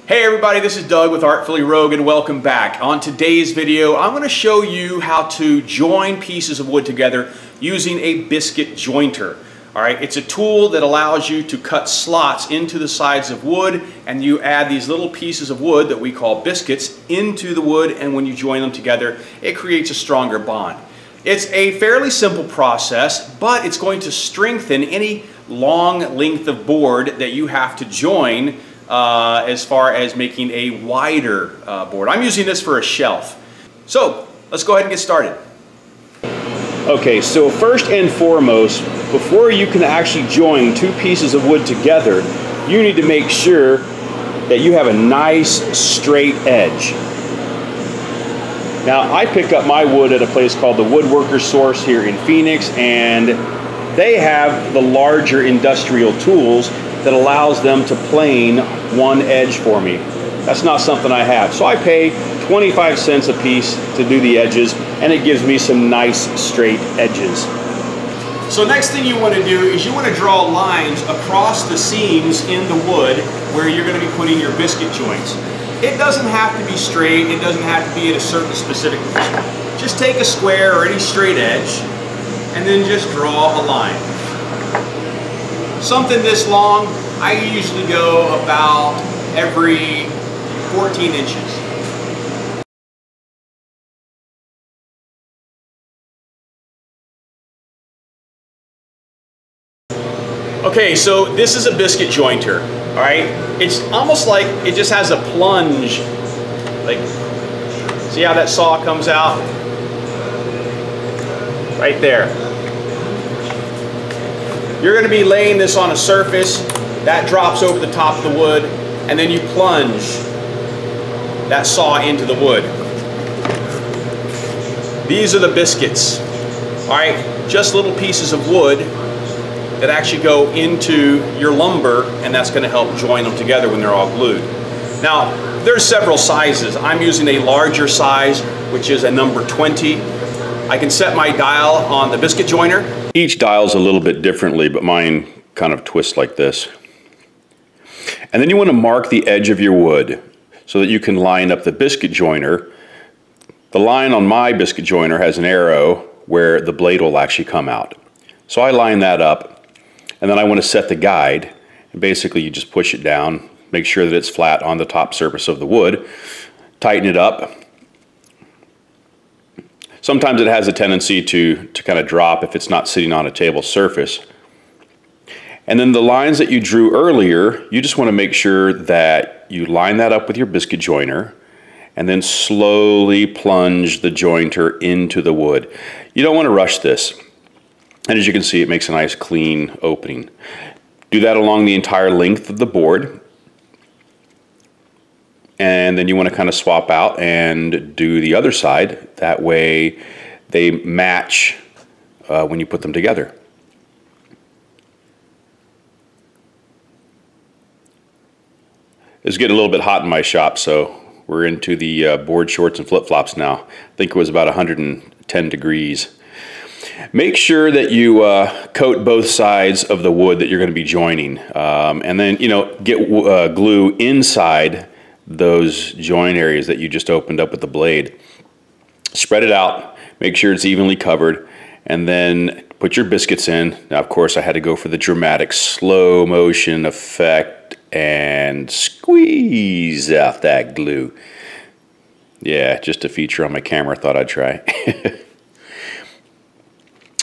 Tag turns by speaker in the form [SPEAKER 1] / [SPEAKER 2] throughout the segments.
[SPEAKER 1] Hey everybody, this is Doug with Artfully Rogue and welcome back. On today's video, I'm going to show you how to join pieces of wood together using a biscuit jointer. Alright, it's a tool that allows you to cut slots into the sides of wood, and you add these little pieces of wood that we call biscuits into the wood, and when you join them together, it creates a stronger bond. It's a fairly simple process, but it's going to strengthen any long length of board that you have to join as far as making a wider board. I'm using this for a shelf. So let's go ahead and get started.
[SPEAKER 2] Okay, so first and foremost, before you can actually join two pieces of wood together, you need to make sure that you have a nice straight edge. Now, I pick up my wood at a place called the Woodworker's Source here in Phoenix, and they have the larger industrial tools that allows them to plane one edge for me. That's not something I have. So I pay 25 cents a piece to do the edges, and it gives me some nice straight edges.
[SPEAKER 1] So next thing you want to do is you want to draw lines across the seams in the wood where you're going to be putting your biscuit joints. It doesn't have to be straight, it doesn't have to be at a certain specific position. Just take a square or any straight edge and then just draw a line. Something this long, I usually go about every 14 inches. Okay, so this is a biscuit jointer, all right? It's almost like it just has a plunge. Like, see how that saw comes out? Right there. You're going to be laying this on a surface that drops over the top of the wood, and then you plunge that saw into the wood. These are the biscuits, all right? Just little pieces of wood that actually go into your lumber, and that's going to help join them together when they're all glued. Now, there's several sizes. I'm using a larger size, which is a number 20. I can set my dial on the biscuit jointer.
[SPEAKER 2] Each dial's a little bit differently, but mine kind of twists like this. And then you want to mark the edge of your wood so that you can line up the biscuit jointer. The line on my biscuit jointer has an arrow where the blade will actually come out. So I line that up, and then I want to set the guide. And basically you just push it down, make sure that it's flat on the top surface of the wood, tighten it up. Sometimes it has a tendency to kind of drop if it's not sitting on a table surface. And then the lines that you drew earlier, you just want to make sure that you line that up with your biscuit jointer and then slowly plunge the jointer into the wood. You don't want to rush this. And as you can see, it makes a nice clean opening. Do that along the entire length of the board. And then you want to kind of swap out and do the other side. That way they match when you put them together. It's getting a little bit hot in my shop, so we're into the board shorts and flip-flops now. I think it was about 110 degrees. Make sure that you coat both sides of the wood that you're going to be joining. And then, get glue inside those join areas that you just opened up with the blade. Spread it out, make sure it's evenly covered, and then put your biscuits in. Now, of course, I had to go for the dramatic slow motion effect and squeeze out that glue. Yeah, just a feature on my camera, thought I'd try.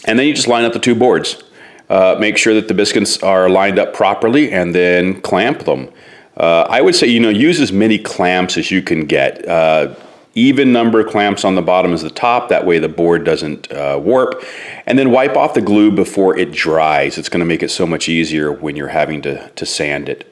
[SPEAKER 2] And then you just line up the two boards. Make sure that the biscuits are lined up properly, and then clamp them. I would say, use as many clamps as you can get. Even number of clamps on the bottom as the top, that way the board doesn't warp. And then wipe off the glue before it dries. It's going to make it so much easier when you're having to sand it.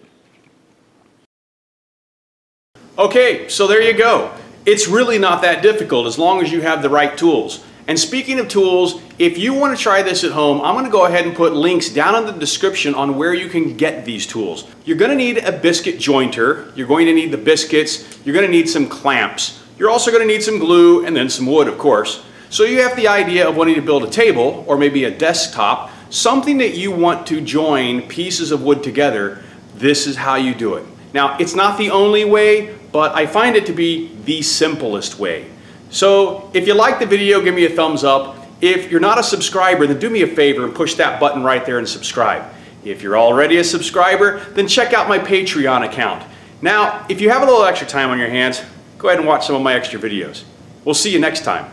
[SPEAKER 1] Okay, so there you go. It's really not that difficult as long as you have the right tools. And speaking of tools, if you want to try this at home, I'm going to go ahead and put links down in the description on where you can get these tools. You're going to need a biscuit jointer, you're going to need the biscuits, you're going to need some clamps, you're also going to need some glue, and then some wood, of course. So you have the idea of wanting to build a table, or maybe a desktop, something that you want to join pieces of wood together. This is how you do it. Now, it's not the only way, but I find it to be the simplest way. So if you like the video, give me a thumbs up. If you're not a subscriber, then do me a favor and push that button right there and subscribe. If you're already a subscriber, then check out my Patreon account. Now, if you have a little extra time on your hands, go ahead and watch some of my extra videos. We'll see you next time.